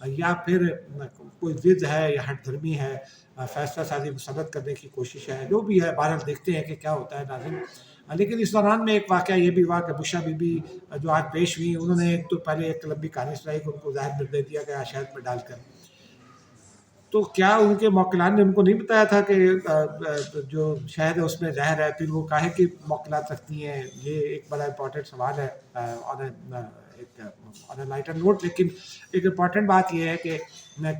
یا پھر کوئی ضد ہے یا ہٹ دھرمی ہے، فیصلہ سازی مسلط کرنے کی کوشش ہے، جو بھی ہے بہرحال دیکھتے ہیں کہ کیا ہوتا ہے ناظرین۔ لیکن اس دوران میں ایک واقعہ یہ بھی ہوا کہ بشا بی بی جو آج پیش ہوئی، انہوں نے ایک تو پہلے ایک لمبی کہانی سنائی کہ ان کو ظاہر میں دے دیا گیا شہد میں ڈال کر، تو کیا ان کے موکلان نے ان کو نہیں بتایا تھا کہ جو شہد ہے اس میں زہر ہے؟ پھر وہ کاہے کی موکلات رکھتی ہیں؟ یہ ایک بڑا امپورٹنٹ سوال ہے آن اے لائٹر نوٹ۔ لیکن ایک امپورٹنٹ بات یہ ہے کہ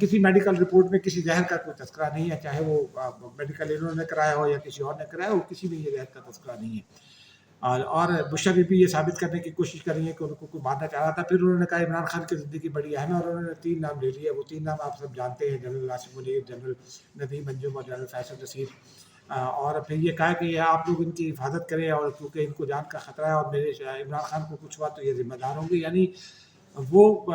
کسی میڈیکل رپورٹ میں کسی زہر کا کوئی تذکرہ نہیں ہے، چاہے وہ میڈیکل انہوں نے کرایا ہو یا کسی اور نے کرایا ہو، کسی میں یہ زہر کا تذکرہ نہیں ہے۔ اور بشا بی بی یہ ثابت کرنے کی کوشش کر رہی ہے کہ ان کو کوئی مارنا چاہ رہا تھا۔ پھر انہوں نے کہا عمران خان کی زندگی بڑی اہم ہے، اور انہوں نے 3 نام لے لیے۔ وہ 3 نام آپ سب جانتے ہیں، جنرل آصف منیر، جنرل ندیم انجم اور جنرل فیصل نصیر۔ اور پھر یہ کہا کہ یہ آپ لوگ ان کی حفاظت کریں، اور کیونکہ ان کو جان کا خطرہ ہے اور میرے عمران خان کو کچھ ہوا تو یہ ذمہ دار ہوں گے۔ یعنی وہ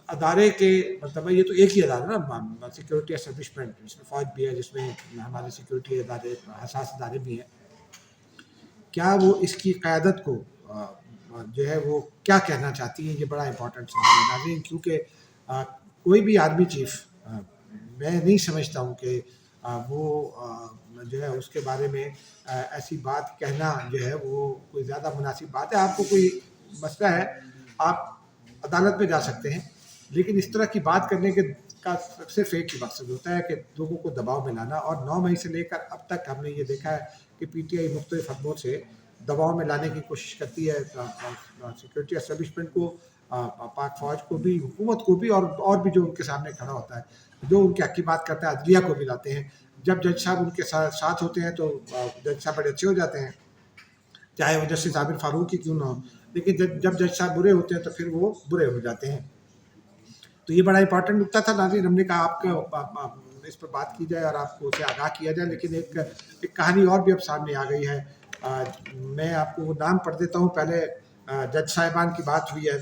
ادارے کے مطلب یہ تو ایک ہی ادارہ نا، سیکورٹی اسٹیبلشمنٹ، جس میں فوج بھی ہے، جس میں ہمارے سیکورٹی ادارے حساس ادارے بھی ہیں، کیا وہ اس کی قیادت کو جو ہے وہ کیا کہنا چاہتی ہیں؟ یہ بڑا امپورٹنٹ سوال ہے ناظرین، کیونکہ کوئی بھی آرمی چیف میں نہیں سمجھتا ہوں کہ وہ جو ہے اس کے بارے میں ایسی بات کہنا جو ہے وہ کوئی زیادہ مناسب بات ہے۔ آپ کو کوئی مسئلہ ہے، آپ عدالت میں جا سکتے ہیں، لیکن اس طرح کی بات کرنے کے کا صرف ایک ہی مقصد ہوتا ہے کہ لوگوں کو دباؤ میں لانا۔ اور 9 مئی سے لے کر اب تک ہم نے یہ دیکھا ہے کہ پی ٹی آئی مختلف حدوں سے دباؤ میں لانے کی کوشش کرتی ہے سیکورٹی اسٹیبلشمنٹ کو، پاک فوج کو بھی، حکومت کو بھی، اور بھی جو ان کے سامنے کھڑا ہوتا ہے، جو ان کے حق کی بات کرتا ہے، عدلیہ کو بھی لاتے ہیں۔ جب جج صاحب ان کے ساتھ ہوتے ہیں تو جج صاحب بڑے اچھے ہو جاتے ہیں، چاہے وہ جسٹس عابر فاروق ہی کیوں نہ ہو، لیکن جب جج صاحب برے ہوتے ہیں تو پھر وہ برے ہو جاتے ہیں۔ تو یہ بڑا امپورٹنٹ نکتہ تھا ناظرین، ہم نے کہا آپ کو اس پر بات کی جائے اور آپ کو اسے آگاہ کیا جائے۔ لیکن ایک کہانی اور بھی اب سامنے آ گئی ہے، میں آپ کو وہ نام پڑھ دیتا ہوں۔ پہلے جج صاحبان کی بات ہوئی ہے،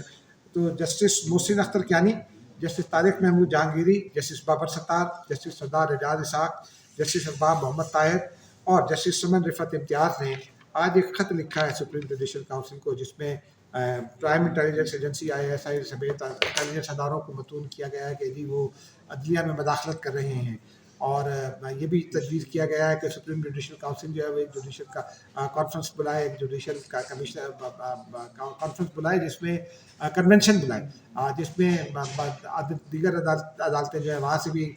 تو justice Mohsin Akhtar Kayani, justice Tariq Mahmood Jahangiri, justice Babar ستار، جسٹس سردار اعجاز اسحاق، جسٹس ارباب محمد طاہر اور جسٹس سمن رفعت امتیاز نے آج ایک خط لکھا ہے سپریم جوڈیشل کاؤنسل کو، جس میں پرائم انٹیلیجنس ایجنسی ISI سمیت انٹیلیجنس اداروں کو متون کیا گیا ہے کہ جی وہ عدلیہ میں مداخلت کر رہے ہیں۔ اور یہ بھی تجویز کیا گیا ہے کہ سپریم جوڈیشل کاؤنسل جو ہے وہ ایک جوڈیشل کا کانفرنس بلائے، ایک جوڈیشل کا کمشنر کانفرنس بلائے، جس میں کنونشن بلائے، جس میں دیگر عدالتیں جو ہے وہاں سے بھی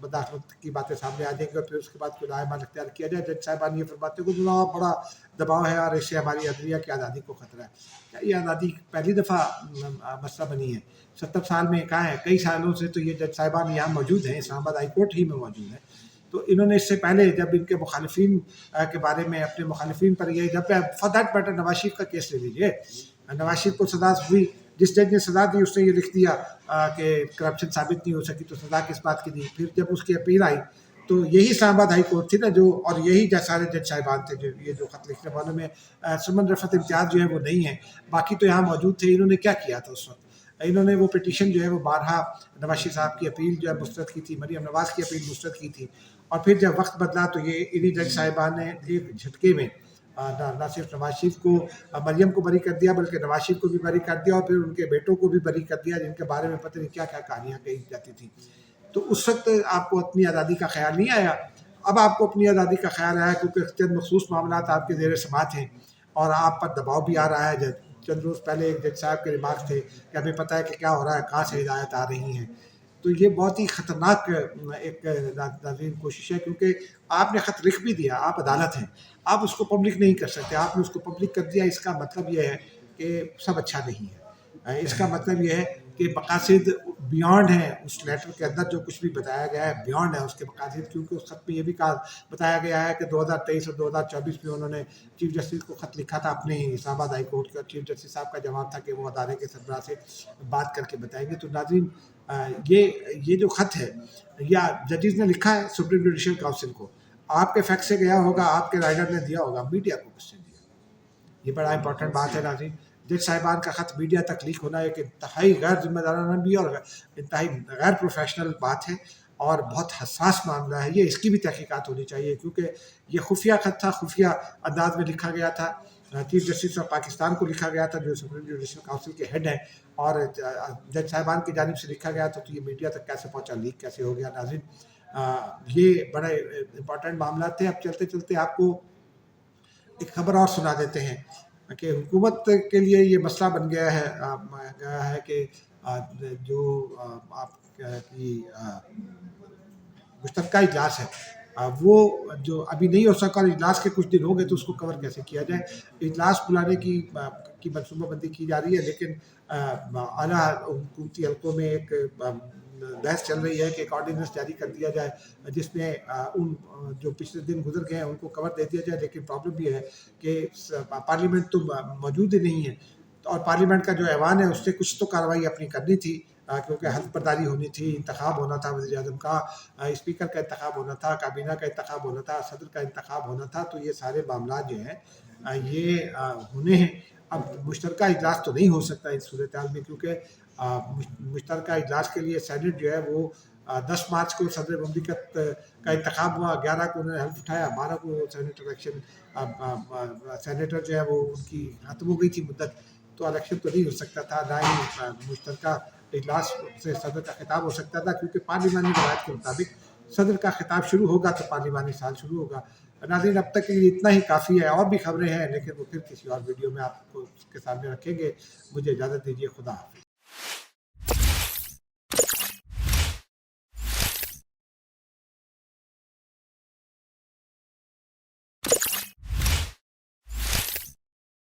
مداخلت کی باتیں سامنے آ جائیں گی، اور پھر اس کے بعد کوئی رائے عمل اختیار کیا جائے۔ جج صاحبان یہ فرماتے ہیں کہ بڑا دباؤ ہے اور اس سے ہماری عدلیہ کی آزادی کو خطرہ ہے۔ کیا یہ آزادی پہلی دفعہ مسئلہ بنی ہے؟ 70 سال میں کہا ہے، کئی سالوں سے تو یہ جج صاحبان یہاں موجود ہیں، اسلام آباد ہائی کورٹ ہی میں موجود ہیں۔ تو انہوں نے اس سے پہلے جب ان کے مخالفین کے بارے میں، اپنے مخالفین پر یہ، جب for that matter Nawaz Sharif کا کیس لے لیجیے، نواز شریف کو سزا ہوئی، جس جج نے سزا دی اس نے یہ لکھ دیا کہ کرپشن ثابت نہیں ہو سکی، تو سزا کس بات کی دی؟ پھر جب اس کی اپیل آئی تو یہی اسلام آباد ہائی کورٹ تھی نا جو، اور یہی سارے جج صاحبان تھے جو یہ جو خط لکھنے والوں میں سمن رفعت امتیاز جو ہے وہ نہیں ہے، باقی تو یہاں موجود تھے۔ انہوں نے کیا کیا تھا اس وقت؟ انہوں نے وہ پٹیشن جو ہے وہ بارہا نواز شریف صاحب کی اپیل جو ہے مسترد کی تھی، مریم نواز کی اپیل مسترد کی تھی، اور پھر جب وقت بدلا تو یہ انہی جج صاحبان نے ایک جھٹکے میں نہ صرف نواز شریف کو، مریم کو بری کر دیا، بلکہ نواز شریف کو بھی بری کر دیا، اور پھر ان کے بیٹوں کو بھی بری کر دیا، جن کے بارے میں پتہ نہیں کیا کیا کہانیاں کہی جاتی تھیں۔ تو اس وقت آپ کو اپنی آزادی کا خیال نہیں آیا، اب آپ کو اپنی آزادی کا خیال آیا کیونکہ چند مخصوص معاملات آپ کے زیر سماعت ہیں، اور آپ پر دباؤ بھی آ رہا ہے۔ چند روز پہلے ایک جج صاحب کے ریمارک تھے کہ ہمیں پتہ ہے کہ کیا ہو رہا ہے، کہاں سے ہدایت آ رہی ہیں۔ تو یہ بہت ہی خطرناک ایک ناظرین کوشش ہے، کیونکہ آپ نے خط لکھ بھی دیا، آپ عدالت ہیں، آپ اس کو پبلک نہیں کر سکتے، آپ نے اس کو پبلک کر دیا، اس کا مطلب یہ ہے کہ سب اچھا نہیں ہے۔ اس کا مطلب یہ ہے کہ مقاصد بیانڈ ہیں، اس لیٹر کے اندر جو کچھ بھی بتایا گیا ہے بیانڈ ہے اس کے مقاصد، کیونکہ اس خط میں یہ بھی بتایا گیا ہے کہ 2023 اور 2024 میں انہوں نے چیف جسٹس کو خط لکھا تھا اپنے ہی اسلام آباد ہائی کورٹ کے، اور چیف جسٹس صاحب کا جواب تھا کہ وہ ادارے کے سربراہ سے بات کر کے بتائیں گے۔ تو ناظرین یہ جو خط ہے یا ججز نے لکھا ہے سپریم جوڈیشل کاؤنسل کو، آپ کے فیکس سے گیا ہوگا، آپ کے رائڈر نے دیا ہوگا، میڈیا کو کس نے دیا؟ یہ بڑا امپورٹنٹ بات ہے ناظرین۔ جج صاحبان کا خط میڈیا تک لیک ہونا ایک انتہائی غیر ذمہ دارانہ بھی اور انتہائی غیر پروفیشنل بات ہے، اور بہت حساس معاملہ ہے۔ یہ اس کی بھی تحقیقات ہونی چاہیے، کیونکہ یہ خفیہ خط تھا، خفیہ انداز میں لکھا گیا تھا، چیف جسٹس آف پاکستان کو لکھا گیا تھا جو سپریم جوڈیشل کاؤنسل کے ہیڈ ہیں، اور جج صاحبان کی جانب سے لکھا گیا تھا، تو یہ میڈیا تک کیسے پہنچا، لیک کیسے ہو گیا؟ ناظرین یہ بڑے امپورٹنٹ معاملات تھے۔ اب چلتے چلتے آپ کو ایک خبر اور سنا دیتے ہیں کہ حکومت کے لیے یہ مسئلہ بن گیا ہے کہ جو آپ کی مشترکہ اجلاس ہے وہ جو ابھی نہیں ہو سکا، اور اجلاس کے کچھ دن ہو گئے، تو اس کو کور کیسے کیا جائے؟ اجلاس بلانے کی منصوبہ بندی کی جا رہی ہے، لیکن اعلیٰ حکومتی حلقوں میں ایک بحث چل رہی ہے کہ ایک آرڈیننس جاری کر دیا جائے جس میں ان جو پچھلے دن گزر گئے ہیں ان کو کور دے دیا جائے۔ لیکن پرابلم یہ ہے کہ پارلیمنٹ تو موجود ہی نہیں ہے، اور پارلیمنٹ کا جو ایوان ہے اس سے کچھ تو کارروائی اپنی کرنی تھی، کیونکہ حلف برداری ہونی تھی، انتخاب ہونا تھا وزیر اعظم کا، اسپیکر کا انتخاب ہونا تھا، کابینہ کا انتخاب ہونا تھا، صدر کا انتخاب ہونا تھا، تو یہ سارے معاملات جو ہیں یہ ہونے ہیں۔ اب مشترکہ اجلاس تو نہیں ہو سکتا اس صورتحال میں، کیونکہ مشترکہ اجلاس کے لیے سینٹ جو ہے وہ 10 مارچ کو صدر مملکت کا انتخاب ہوا، 11 کو انہوں نے حلف اٹھایا، 12 کو سینٹ الیکشن سینیٹر جو ہے وہ ان کی ختم ہو گئی تھی مدت، تو الیکشن تو نہیں ہو سکتا تھا، نہ ہی مشترکہ اجلاس سے صدر کا خطاب ہو سکتا تھا، کیونکہ پارلیمانی روایت کے مطابق صدر کا خطاب شروع ہوگا تو پارلیمانی سال شروع ہوگا۔ ناظرین اب تک کے لیے اتنا ہی کافی ہے، اور بھی خبریں ہیں لیکن وہ پھر کسی اور ویڈیو میں آپ کو اس کے سامنے رکھیں گے۔ مجھے اجازت دیجیے، خدا حافظ۔